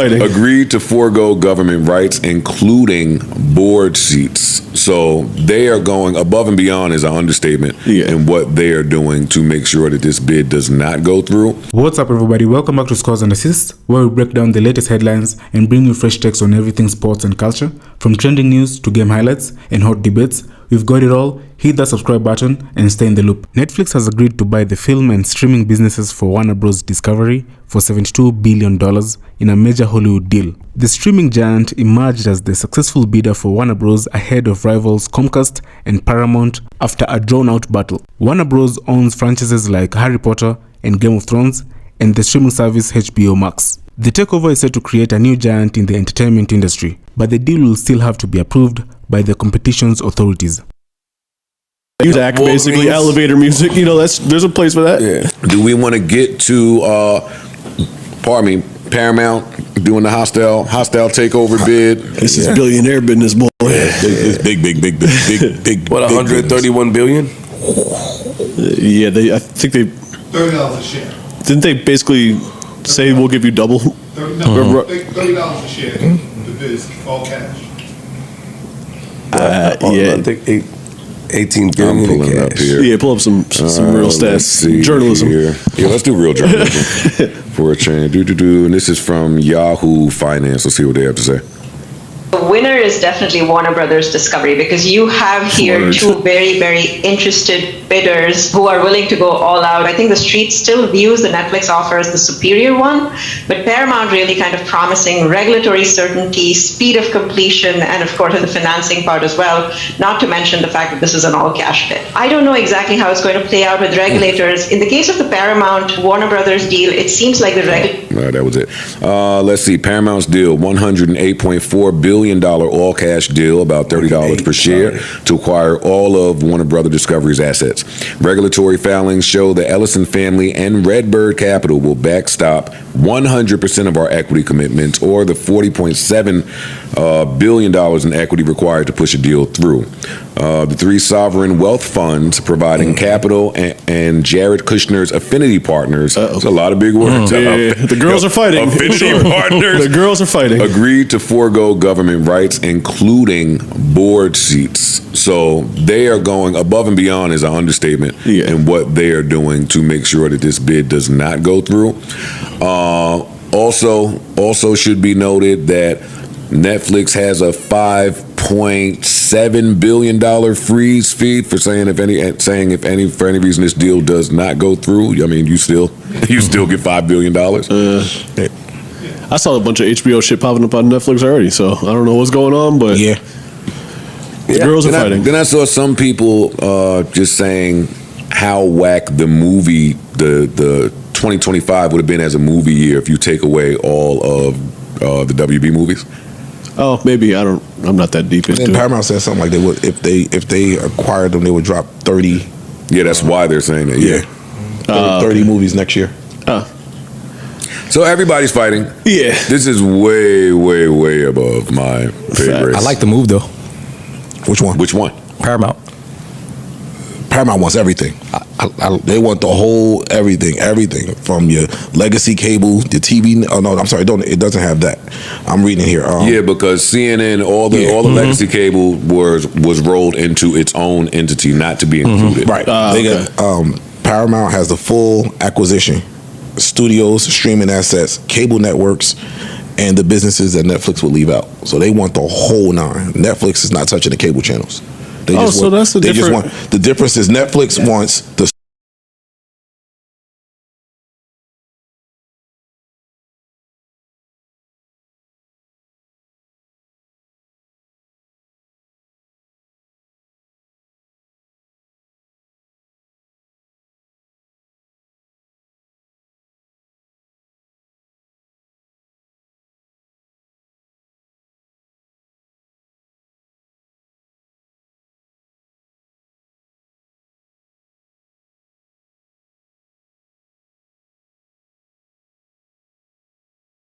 fighting. Agreed to forego government rights, including board seats. So they are going above and beyond, is an understatement, in what they are doing to make sure that this bid does not go through. What's up, everybody? Welcome back to Scores and Assists, where we break down the latest headlines and bring you fresh takes on everything sports and culture. From trending news to game highlights and hot debates, we've got it all. Hit that subscribe button and stay in the loop. Netflix has agreed to buy the film and streaming businesses for Warner Bros. Discovery for $72 billion in a major Hollywood deal. The streaming giant emerged as the successful bidder for Warner Bros. Ahead of rivals Comcast and Paramount after a drawn-out battle. Warner Bros. Owns franchises like Harry Potter and Game of Thrones and the streaming service HBO Max. The takeover is set to create a new giant in the entertainment industry, but the deal will still have to be approved by the competition's authorities. Music, basically elevator music. You know, there's a place for that. Yeah. Do we want to get to Paramount doing the hostile takeover bid? This is billionaire business, boy. It's big. What, 131 billion? I think they $30 a share. Didn't they basically say we'll give you double? $30 a share. The bid is all cash. I think 18 billion. I'm pulling it up here. Yeah, pull up some real stats. Journalism. Here. Yeah, let's do real journalism for a change. And this is from Yahoo Finance. Let's see what they have to say. The winner is definitely Warner Brothers Discovery, because you have here two very, very interested bidders who are willing to go all out. I think the street still views the Netflix offer as the superior one, but Paramount really kind of promising regulatory certainty, speed of completion, and of course the financing part as well, not to mention the fact that this is an all-cash bid. I don't know exactly how it's going to play out with regulators. In the case of the Paramount Warner Brothers deal, it seems like the that was it. Let's see. Paramount's deal, $108.4 billion all-cash deal, about $30 per share, to acquire all of Warner Brothers Discovery's assets. Regulatory filings show the Ellison family and Redbird Capital will backstop 100% of our equity commitments, or the $40.7 billion in equity required to push a deal through. The three sovereign wealth funds providing capital and Jared Kushner's affinity partners. That's a lot of big words. The girls are fighting. Affinity partners. The girls are fighting. Agreed to forego government rights, including board seats. So they are going above and beyond, is an understatement, in what they are doing to make sure that this bid does not go through. Also should be noted that Netflix has a $5.7 billion freeze fee for saying if any reason this deal does not go through. I mean, you still get $5 billion. I saw a bunch of HBO shit popping up on Netflix already, so I don't know what's going on, but the girls are fighting. Then I saw some people just saying how whack the movie, the 2025 would have been as a movie year if you take away all of the WB movies. Oh, maybe. I'm not that deep into it. Paramount said something like they would, if they acquired them, they would drop 30. Yeah, that's why they're saying that. Yeah, 30 movies next year. So everybody's fighting. Yeah, this is way, way, way above my favorite. I like the move though. Which one? Paramount wants everything. They want the whole everything from your legacy cable, the TV. Oh no, I'm sorry, it doesn't have that. I'm reading it here. Because CNN, all the legacy cable was rolled into its own entity, not to be included. Right. Paramount has the full acquisition, studios, streaming assets, cable networks, and the businesses that Netflix will leave out. So they want the whole nine. Netflix is not touching the cable channels. The difference is Netflix wants the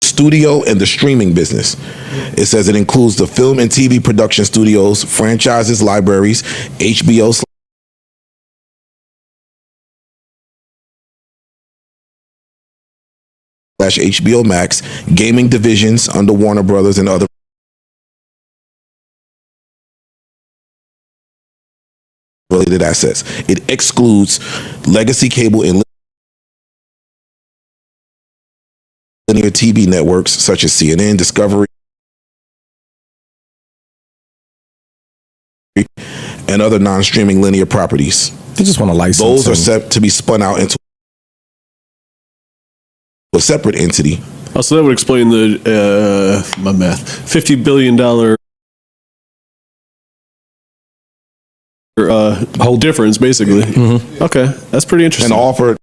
studio and the streaming business. It says it includes the film and TV production studios, franchises, libraries, HBO HBO Max, gaming divisions under Warner Brothers and other related assets. It excludes legacy cable and linear TV networks such as CNN, Discovery, and other non-streaming linear properties. They just want to license. Those are set to be spun out into a separate entity. Oh, so that would explain the my math. $50 billion whole difference, basically. Okay, that's pretty interesting. And offer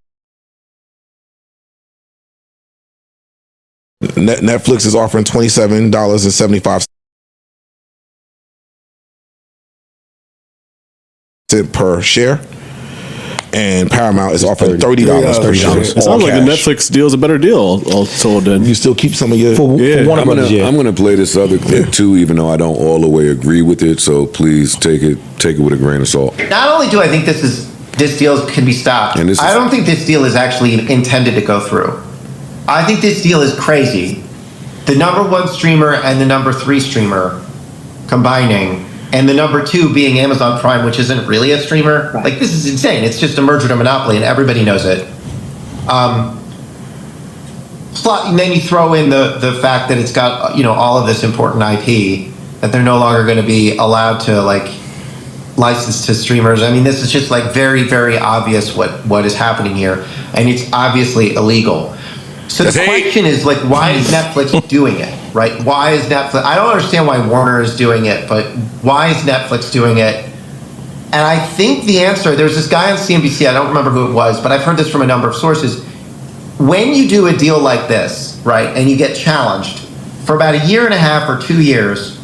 Netflix is offering $27.75 per share, and Paramount is offering $30 per share. It sounds like the Netflix deal is a better deal. All told, then you still keep some of your. For Warner Brothers, I'm going to play this other clip too, even though I don't all the way agree with it. So please take it with a grain of salt. Not only do I think this deal can be stopped, I don't think this deal is actually intended to go through. I think this deal is crazy. The number 1 streamer and the number 3 streamer combining, and the number 2 being Amazon Prime, which isn't really a streamer. Like, this is insane. It's just a merger to monopoly, and everybody knows it. And then you throw in the fact that it's got, you know, all of this important IP that they're no longer going to be allowed to, like, license to streamers. I mean, this is just, like, very, very obvious what is happening here, and it's obviously illegal. So the question is, like, why is Netflix doing it, right? Why is Netflix? I don't understand why Warner is doing it, but why is Netflix doing it? And I think the answer, there's this guy on CNBC, I don't remember who it was, but I've heard this from a number of sources. When you do a deal like this, right, and you get challenged, for about 1.5 years or 2 years,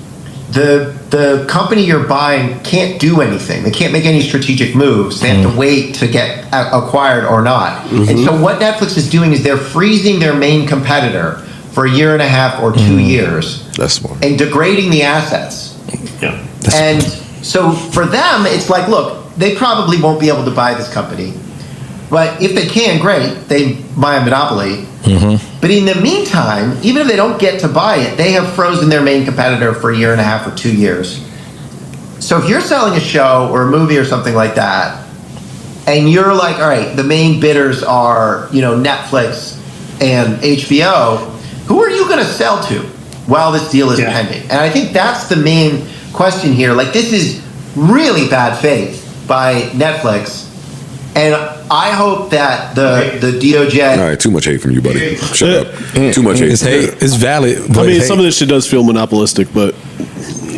the company you're buying can't do anything. They can't make any strategic moves. They have to wait to get acquired or not. And so what Netflix is doing is they're freezing their main competitor for 1.5 years or 2 years. That's smart. And degrading the assets. Yeah. And so for them, it's like, look, they probably won't be able to buy this company. But if they can, great. They buy a monopoly. But in the meantime, even if they don't get to buy it, they have frozen their main competitor for 1.5 years or 2 years. So if you're selling a show or a movie or something like that, and you're like, all right, the main bidders are, you know, Netflix and HBO, who are you going to sell to while this deal is pending? And I think that's the main question here. Like, this is really bad faith by Netflix. And I hope that the DOJ. All right, too much hate from you, buddy. Shut up. Too much hate. It's valid. I mean, some of this shit does feel monopolistic, but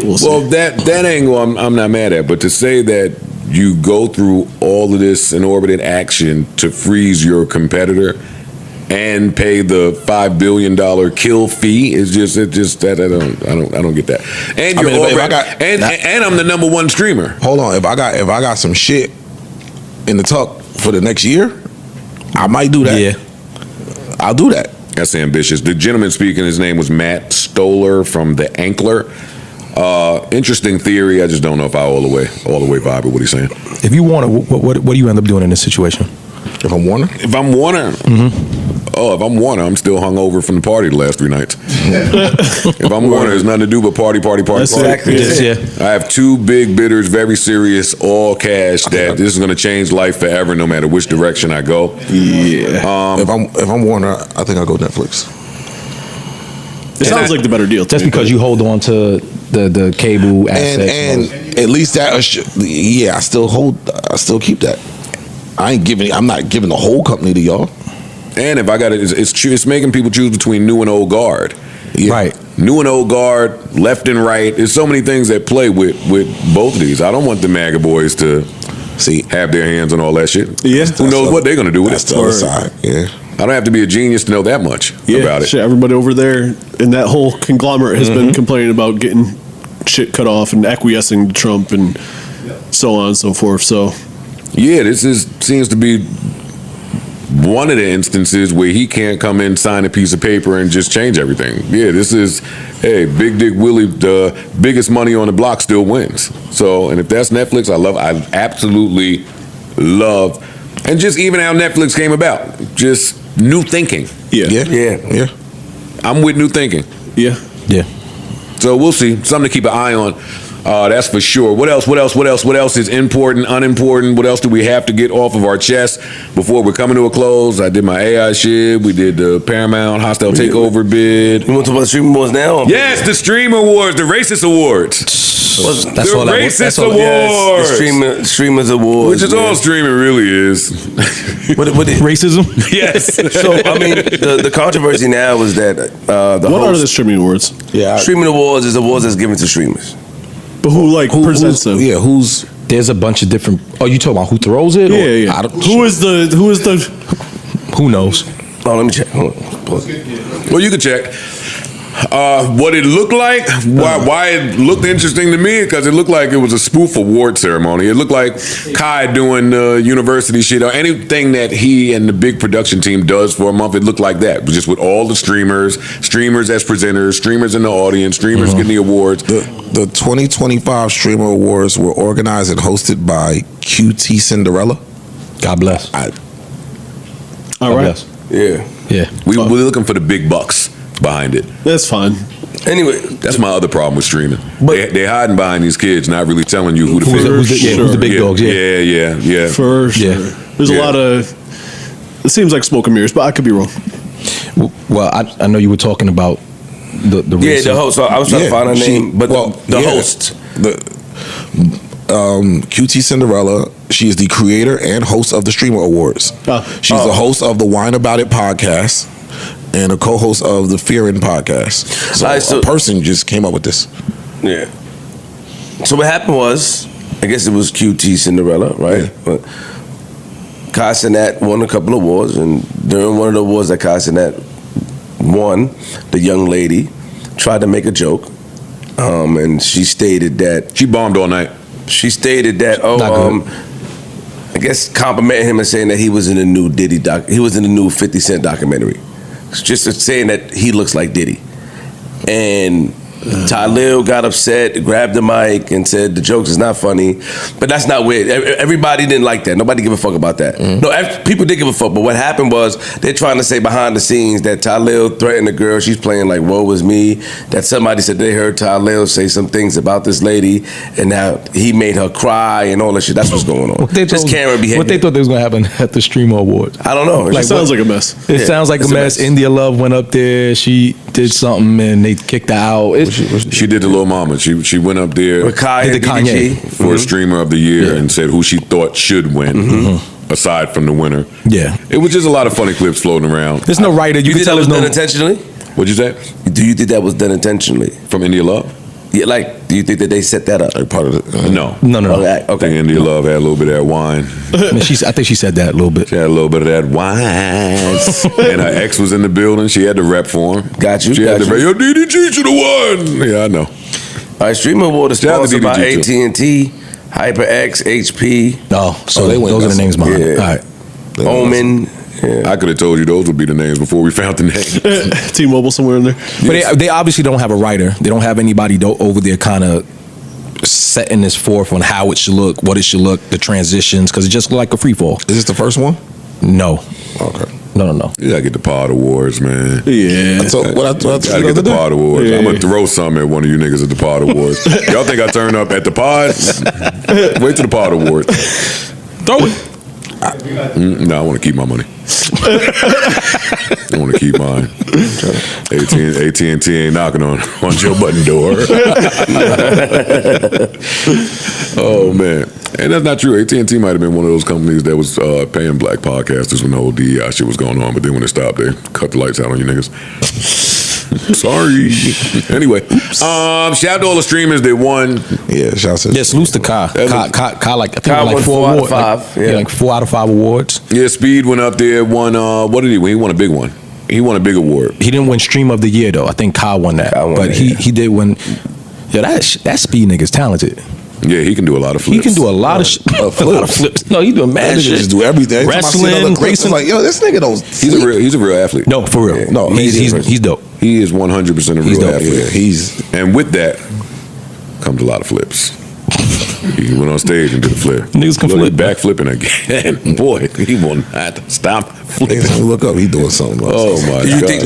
we'll see. Well, that angle I'm not mad at, but to say that you go through all of this inordinate action to freeze your competitor and pay the $5 billion kill fee is just that I don't get that. And you're and I'm the number 1 streamer. Hold on, if I got some shit in the tuck for the next year, I might do that. Yeah, I'll do that. That's ambitious. The gentleman speaking, his name was Matt Stoller from The Ankler. Interesting theory. I just don't know if I all the way vibe with what he's saying. if you Warner, what do you end up doing in this situation? If I'm Warner? If I'm Warner, I'm still hungover from the party the last 3 nights. If I'm Warner, there's nothing to do but party. Exactly. Yeah. I have 2 big bidders, very serious, all cash. That this is going to change life forever, no matter which direction I go. Yeah. If I'm Warner, I think I'll go Netflix. It sounds like the better deal. Just because you hold on to the cable assets, and at least that, I still keep that. I'm not giving the whole company to y'all. And if I got it, it's making people choose between new and old guard. Yeah. right? New and old guard, left and right. There's so many things that play with both of these. I don't want the MAGA boys to have their hands on all that shit. Yeah. Who knows what they're going to do with That's it? the other side. Yeah. I don't have to be a genius to know that much about it. Shit, everybody over there in that whole conglomerate has been complaining about getting shit cut off and acquiescing to Trump and so on and so forth. So, yeah, this seems to be one of the instances where he can't come in, sign a piece of paper, and just change everything. Yeah, this is, Big Dick Willie, the biggest money on the block still wins. So, and if that's Netflix, I absolutely love, and just even how Netflix came about, just new thinking. Yeah. I'm with new thinking. Yeah. Yeah. So we'll see. Something to keep an eye on. That's for sure. What else is important, unimportant? What else do we have to get off of our chest before we're coming to a close? I did my AI shit. We did the Paramount Hostile Takeover bid. You want to talk about the Stream Awards now? Yes, the Stream Awards, the Racist Awards. That's the all Racist all Awards. The Streamers Awards. Which is all streaming really is. Racism? Yes. So, I mean, the controversy now is that What are the streaming awards? Streaming Awards is awards that's given to streamers. But who presents them? Yeah, There's a bunch of different. Oh, you talking about who throws it? Yeah. Who is the? Who knows? Oh, let me check. Hold on. Well, you can check. What it looked like, why it looked interesting to me, because it looked like it was a spoof award ceremony. It looked like Kai doing university shit or anything that he and the big production team does for a month. It looked like that, just with all the streamers as presenters, streamers in the audience, streamers getting the awards. The 2025 Streamer Awards were organized and hosted by QT Cinderella. God bless. All right. Yeah. We're looking for the big bucks behind it. That's fine. Anyway, that's my other problem with streaming. They're hiding behind these kids, not really telling you who the who's the big dogs. Yeah. For sure. There's a lot of. It seems like smoke and mirrors, but I could be wrong. Well, I know you were talking about the the host. So I was trying to find her name, but the host. QT Cinderella. She is the creator and host of the Streamer Awards. She's the host of the Wine About It podcast and a co-host of the Fearing podcast. So a person just came up with this. Yeah. So what happened was, I guess it was QT Cinderella, right? But Kai Cenat won a couple of awards, and during one of the awards that Kai Cenat won, the young lady tried to make a joke, and she stated that she bombed all night. She stated that I guess complimenting him and saying that he was in a new Diddy he was in a new 50 Cent documentary. Just saying that he looks like Diddy. And Talil got upset, grabbed the mic, and said the jokes is not funny. But that's not weird. Everybody didn't like that. Nobody give a fuck about that. No, people did give a fuck. But what happened was they're trying to say behind the scenes that Talil threatened the girl. She's playing like woe was me. That somebody said they heard Talil say some things about this lady, and now he made her cry and all that shit. That's what's going on. Just Karen behavior. What they thought they was gonna happen at the Streamer Awards? I don't know. It sounds like a mess. It sounds like a mess. India Love went up there. She did something and they kicked her out. She did the Lil Mama. She went up there with Kanye for a Streamer of the Year and said who she thought should win. Aside from the winner, it was just a lot of funny clips floating around. There's no writer. You can tell it was there's done no intentionally. What'd you say? Do you think that was done intentionally from India Love? Yeah, do you think that they set that up? Like part of it? No. Okay. I think India Love had a little bit of that wine. I think she said that a little bit. She had a little bit of that wine. And her ex was in the building. She had to rep for him. Got you. She had to rep. Yo, DDG should have won. Yeah, I know. All right, Streamer Award is sponsored by AT&T, HyperX, HP. Oh, so those are the names behind it. All right. Omen. I could have told you those would be the names before we found the name. T-Mobile somewhere in there. But they obviously don't have a writer. They don't have anybody over there kind of setting this forth on how it should look, what it should look, the transitions, because it just looked like a free fall. Is this the first one? No. Okay. No. You gotta get the Pod Awards, man. Yeah. Gotta get the Pod Awards. I'm gonna throw something at one of you niggas at the Pod Awards. Y'all think I turn up at the Pod? Wait till the Pod Awards. Throw it. No, I want to keep my money. I want to keep mine. AT&T ain't knocking on Joe Budden door. Oh man, and that's not true. AT&T might have been one of those companies that was paying black podcasters when the whole DEI shit was going on, but then when it stopped, they cut the lights out on you niggas. Sorry. Anyway, shout out to all the streamers that won. Yeah, shout out. Yes, salute to Kai. Kai, like I think Kai like won 4 4 out of awards. 5. Yeah, like 4 out of 5 awards. Yeah, Speed went up there. Won. What did he win? He won a big one. He won a big award. He didn't win Stream of the Year though. I think Kai won that. He did win. Yeah, that Speed nigga's talented. Yeah, he can do a lot of flips. He can do a lot of a lot of flips. No, he doing mad shit. Just do everything. Wrestling, racing. Like, yo, this nigga don't. He's a real athlete. No, for real. Yeah. No, he's dope. He is 100% a real dope. athlete. Yeah, and with that comes a lot of flips. He went on stage and did a flip. Niggas can flip. Back flipping again. Boy, he will not stop flipping. Next time we look up, he doing something. Oh my Do you God. think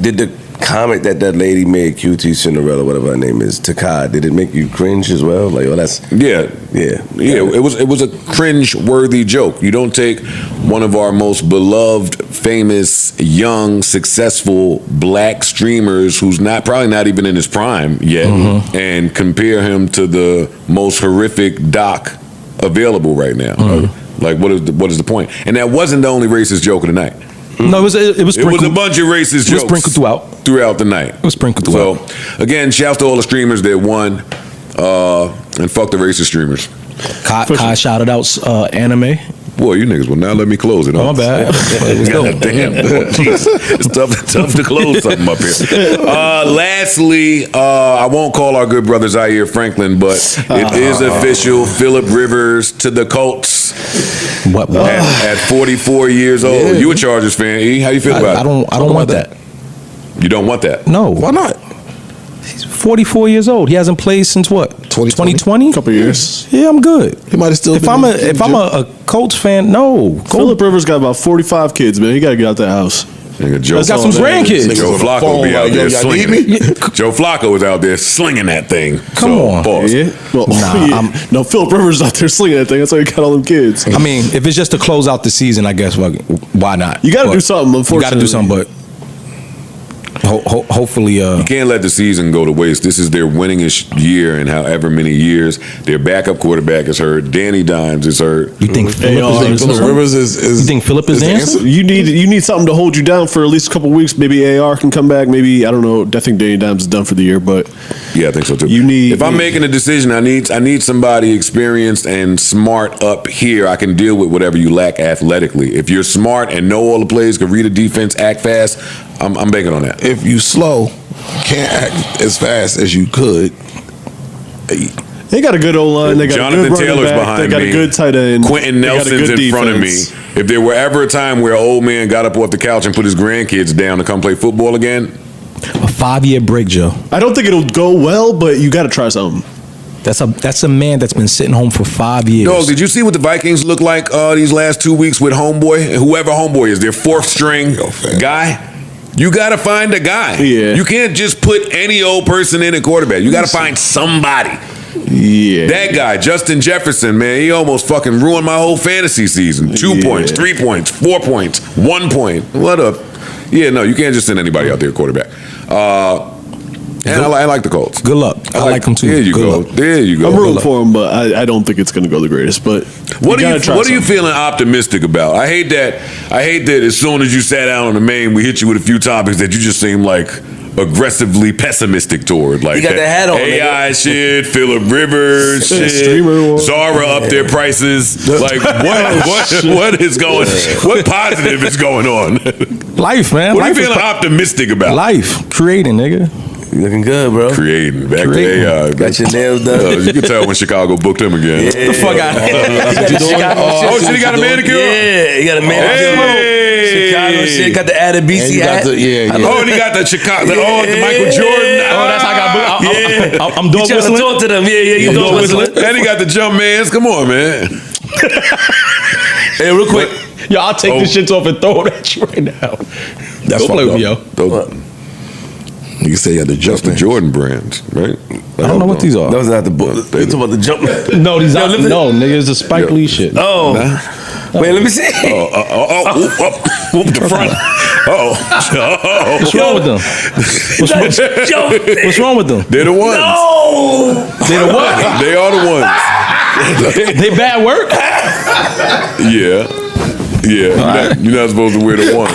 did the comment that lady made, QT Cinderella, whatever her name is, Takai, did it make you cringe as well? Like, oh, that's Yeah. It was a cringe-worthy joke. You don't take one of our most beloved, famous, young, successful black streamers who's probably not even in his prime yet, and compare him to the most horrific doc available right now. Like, what is the point? And that wasn't the only racist joke of the night. No, it was It was sprinkled. a bunch of racist It was jokes sprinkled throughout the night. It was sprinkled throughout. So, again, shouts to all the streamers that won, and fuck the racist streamers. Kai shouted out anime. Boy, you niggas will not let me close it. Oh, my bad. Let's go. God damn, boy, jeez. It's tough to close something up here. Lastly, I won't call our good brother Zaire Franklin, but it is official. Phillip Rivers to the Colts. What? At 44 years old. Yeah. You a Chargers fan, E? How you feel about it? I don't want that. You don't want that? No. Why not? He's 44 years old. He hasn't played since what? 2020? Couple years. Yeah, I'm good. He might have still. If I'm a Colts fan, no. Phillip Rivers got about 45 kids, man. He got to get out that house. Nigga, Joe He's got some grandkids. Joe on the Flacco phone be out like, yo, there y'all slinging need me? it. Joe Flacco was out there slinging that thing. Come on. Pause. Yeah. Well, Nah, no, Phillip Rivers out there slinging that thing. That's why he got all them kids. I mean, if it's just to close out the season, I guess why not? You got to But do something. Unfortunately, You got to do something, but hopefully, You can't let the season go to waste. This is their winningest year in however many years. Their backup quarterback is hurt. Danny Dimes is hurt. you think Phillip AR, is the Phillip answer? Rivers is. You think Phillip is the answer? You need something to hold you down for at least a couple weeks. Maybe AR can come back. Maybe I don't know. I think Danny Dimes is done for the year, but Yeah, I think so too. If I'm making a decision, I need somebody experienced and smart up here. I can deal with whatever you lack athletically. If you're smart and know all the plays, can read a defense, act fast, I'm banking on that. If you slow, can't act as fast as you could. they got a good old line. They got Jonathan a good Taylor's running back. behind They got me. a good tight end. Quentin They got a Nelson's good in front of me. defense. If there were ever a time where an old man got up off the couch and put his grandkids down to come play football again, A 5-year break, Joe. I don't think it'll go well, but you got to try something. That's a man that's been sitting home for 5 years. Dog, did you see what the Vikings look like these last 2 weeks with Homeboy? Whoever Homeboy is, their fourth string guy. You got to find a guy. Yeah. You can't just put any old person in a quarterback. You got to find somebody. Yeah. That guy, Justin Jefferson, man, he almost fucking ruined my whole fantasy season. 2 points, 3 points, 4 points, 1 point. What a... Yeah, no, you can't just send anybody out there quarterback. And I like the Colts. Good luck. I like them too. There you Good go. luck. There you go. I'm rooting for him, but I don't think it's going to go the greatest. But What are you feeling optimistic about? I hate that as soon as you sat down on the main, we hit you with a few topics that you just seem like aggressively pessimistic toward. Like You got the hat on, AI shit, Phillip Rivers shit, Streamer. Zara up their prices. Like what is going? What positive is going on? Life, man. What are you Life is feeling optimistic about? Life. Creating, nigga. You looking good, bro. Creating. Back Creating. to AI. Got your nails done. You can tell when Chicago booked him again. The fuck out of here. Oh, shit, he got a manicure? Yeah, he got a manicure. Hey. Chicago shit. Got the added BC hat. Oh, and he got the Chicago, the Michael Jordan. Oh, that's how I got booked. I'm You dog trying to whistling. talk to them? Yeah, you dog whistling. And he got the jump mans. Come on, man. Hey, real quick. Yo, I'll take this shit off and throw it at you right now. Don't play with me, yo. You can say you had the Just the Jordan brands, right? I don't know what these are. That was not the book. You talking about the jump? No, these are lift it. no, nigga. It's the Spike Lee shit. Oh. Wait, let me see. Whoop the front. What's wrong with them? What's wrong with them? They're the ones. No. They the what? They are the ones. They bad work? Yeah. Yeah, you're not supposed to wear the ones.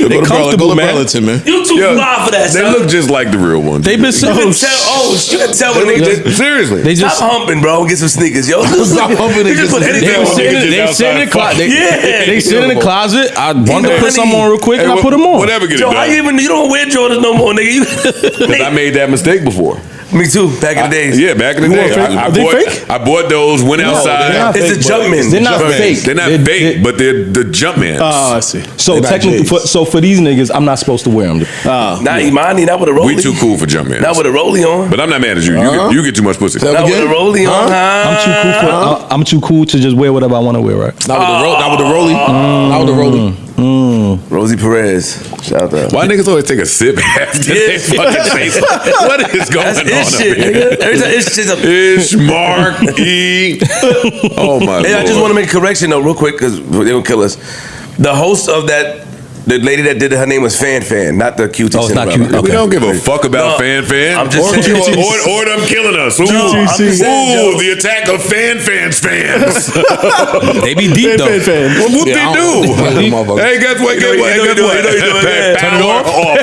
They comfortable, man. Burlington, man. You too fly for that, They son. look just like the real ones. They been You can tell. You can tell when they Seriously. They just stop humping, bro. And get some sneakers, yo. Stop humping and You get just put some anything they on. sit in just they sit in the outside closet. Yeah. They sit in the closet. I wanted to know put something any- on real quick, and I put them on. Whatever, get it Joe, how done. you don't wear Jordans no more, nigga? Because I made that mistake before. Me too. Back in the days. Yeah, back in the day. Are they fake? I bought those, went outside. It's the Jumpman. They're not fake. They're not fake, but they're the Jumpmans. Oh, I see. So They're not technically, J's. for these niggas, I'm not supposed to wear them. Not Imani, not with a rollie. We too cool for Jumpmans. Not with a rollie on. But I'm not mad at you. You get too much pussy. Not with a rollie on. I'm too cool to just wear whatever I want to wear, right? Not with the rollie. Not with the rollie. Rosie Perez. Shout out. Why niggas always take a sip after they fucking say something? What is going That's on his up shit, here? nigga. Every time his shit's a Ish, Mark, E. Oh my Hey, Lord. I just want to make a correction though, real quick, because they will kill us. The host of that, the lady that did it, her name was Fan, not the QT. Oh, it's not Cinderella. Q- We okay. don't give a fuck about Fan. I'm just saying. Or them killing us. Ooh, I'm just saying, ooh, the attack of fans. They be deep though. Well, what Yeah, I they don't- do? Motherfucker. Hey, guess what? Guess what? Guess what? Power off.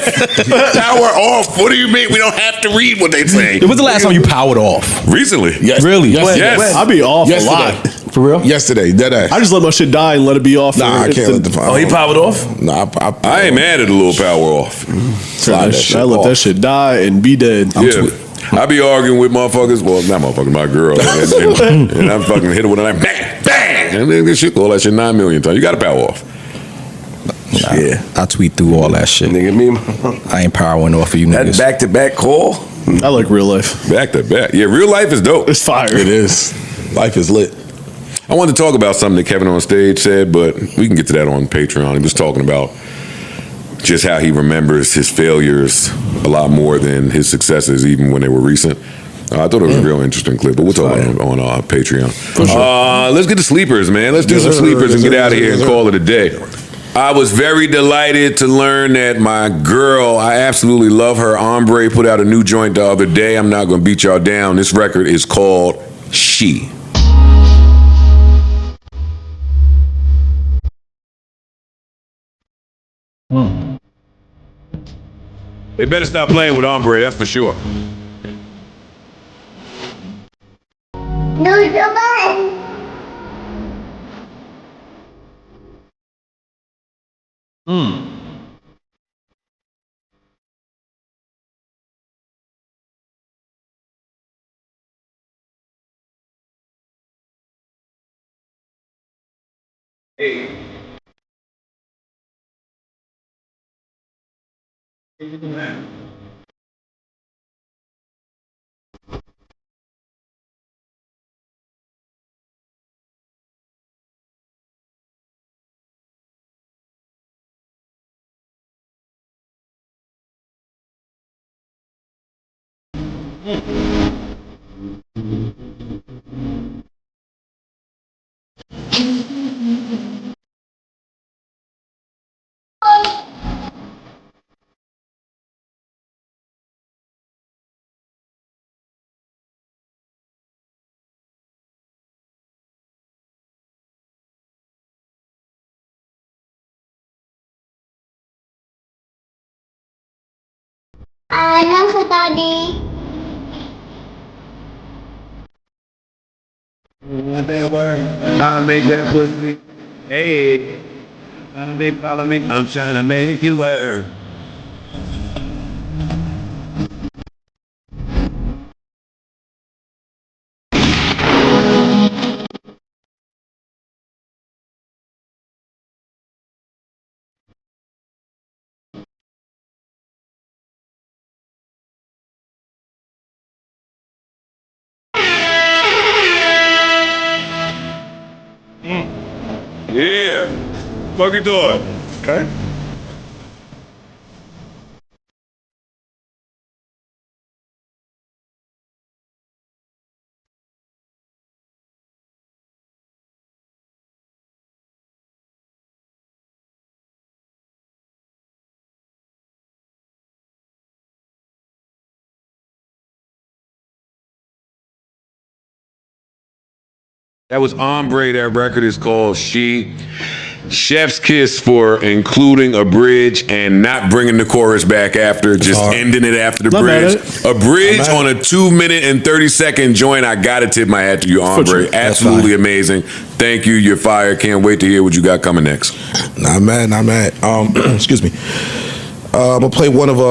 Power off. What do you mean? We don't have to read what they say. It was the last time you powered off. Recently. Yes. Really? Yes. I'd be off a Yesterday. lot. For real? Yesterday, dead ass. I just let my shit die and let it be off. Nah, I can't let the Oh, he powered off? Nah, I ain't mad at a little power off. slide that shit I let off. that shit die and be dead. Yeah. I be arguing with motherfuckers. Well, not motherfuckers, my girl. And I'm fucking hit her with a knife. Bang! Bang! And then this shit, all that shit 9 million times. You got to power off. Yeah. I tweet through all that shit. Nigga, me, I ain't powering off for you that niggas. back-to-back call? I like real life. Back to back. Yeah, real life is dope. It's fire. It is. Life is lit. I wanted to talk about something that Kevin on stage said, but we can get to that on Patreon. He was talking about just how he remembers his failures a lot more than his successes, even when they were recent. I thought it was a real interesting clip, but we'll talk about it on Patreon. Let's get to sleepers, man. Let's do some sleepers and get out of here and call it a day. I was very delighted to learn that my girl, I absolutely love her, Ombre, put out a new joint the other day. I'm not going to beat y'all down. This record is called She. They better stop playing with Ombre, that's for sure. I love Daddy. I'll make that pussy. Hey, they follow me. I'm trying to make you work. Yeah. Fucking do it. Okay. That was Ombre. That record is called She. Chef's kiss for including a bridge and not bringing the chorus back after, just ending it after the Not mad bridge. at it. A bridge on a 2-minute and 30-second joint. I gotta tip my hat to you, Ombre. sure. Absolutely amazing. Thank you. You're fire. Can't wait to hear what you got coming next. Not mad. Excuse me. I'm gonna play one of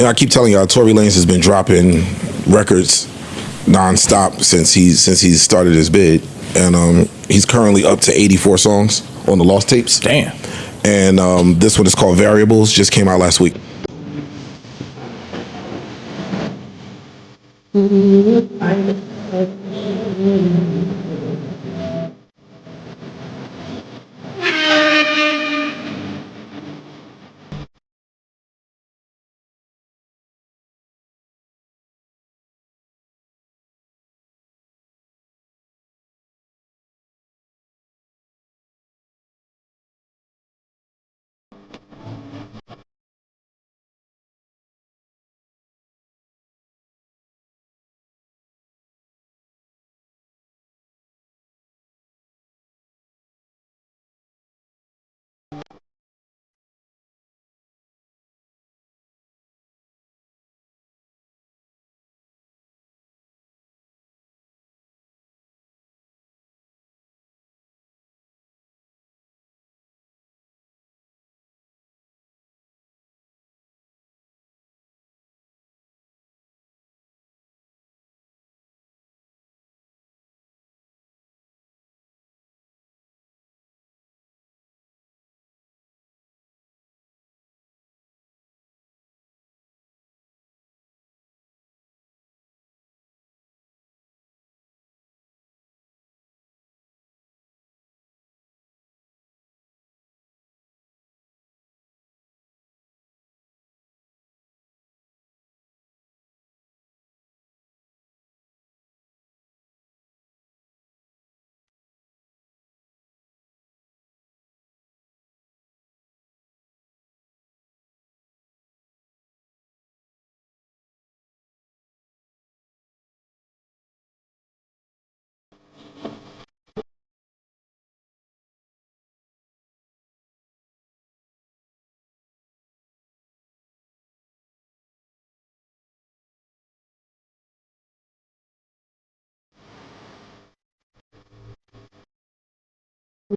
And I keep telling y'all, Tory Lanez has been dropping records nonstop since he's started his bid, and he's currently up to 84 songs on the Lost Tapes. Damn. And this one is called Variables. Just came out last week.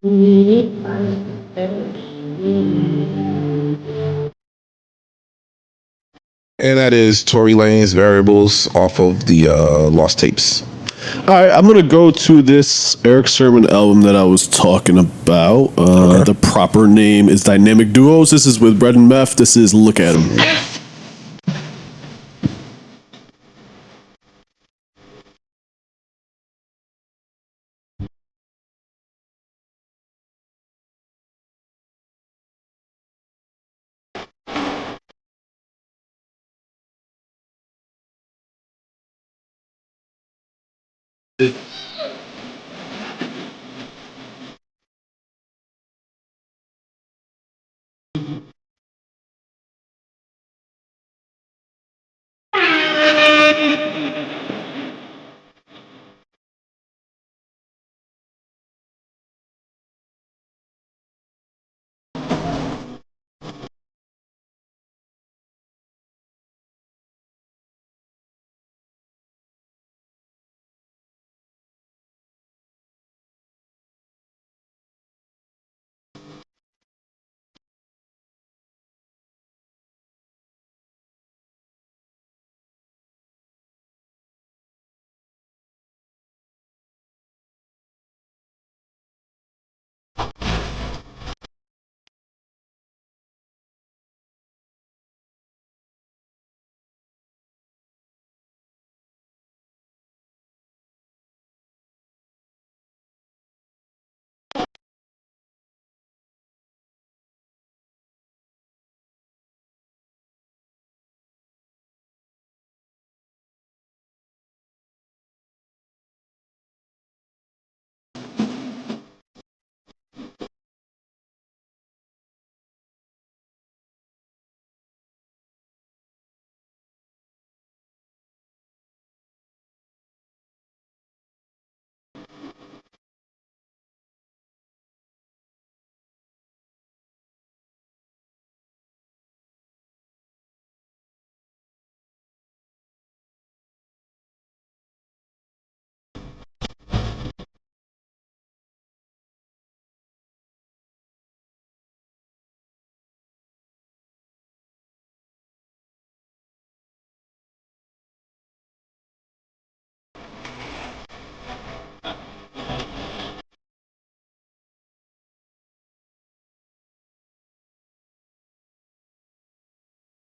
And that is Tory Lanez Variables off of the Lost Tapes. All right, I'm gonna go to this Eric Sermon album that I was talking about. The proper name is Dynamic Duos. This is with Bread and Meth. This is Look at 'Em.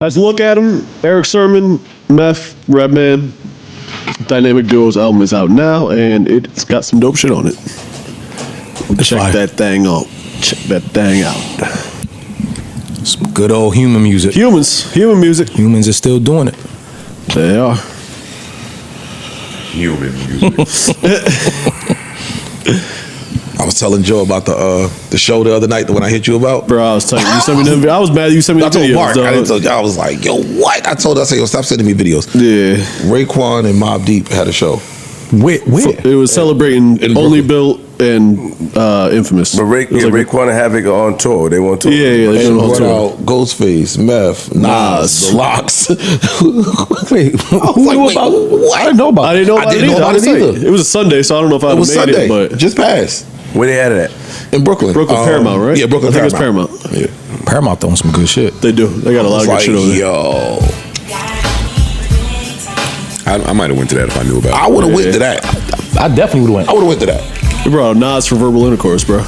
Let's look at him. Eric Sermon, Meth, Redman. Dynamic Duos album is out now, and it's got some dope shit on it. Check fire. that thing out. Check that thing out. Some good old human music. Human music. Humans are still doing it. They are. Human music. I was telling Joe about the show the other night when I hit you about. Bro, I was telling you, sent me them. I was mad you sent me I the told videos. Mark, dog. I didn't tell you. I was like, yo, what? I told her, I said, yo, stop sending me videos. Yeah. Raekwon and Mobb Deep had a show. Where? It was celebrating in Only Brooklyn. Built and Infamous. But It was like- Raekwon and Havoc are on tour. They want tour. Yeah, they And did a whole brought tour. out Ghostface, Meth, Nas, The Locks. Wait, who like, knew wait, about? what? I didn't know about. I didn't know I about didn't it know either. about it either. It was a Sunday, so I don't know if I It was made Sunday, it, but just passed Where they had it at? in Brooklyn. Paramount, right? Yeah, Brooklyn I think Paramount. it's Paramount. Yeah. Paramount throwing some good shit. They do. They got a lot of good Like, shit over there. yo, I might have went to that if I knew about it. I would have went to that. I definitely would have went. I would have went to that. They brought out Nas for Verbal Intercourse, bro.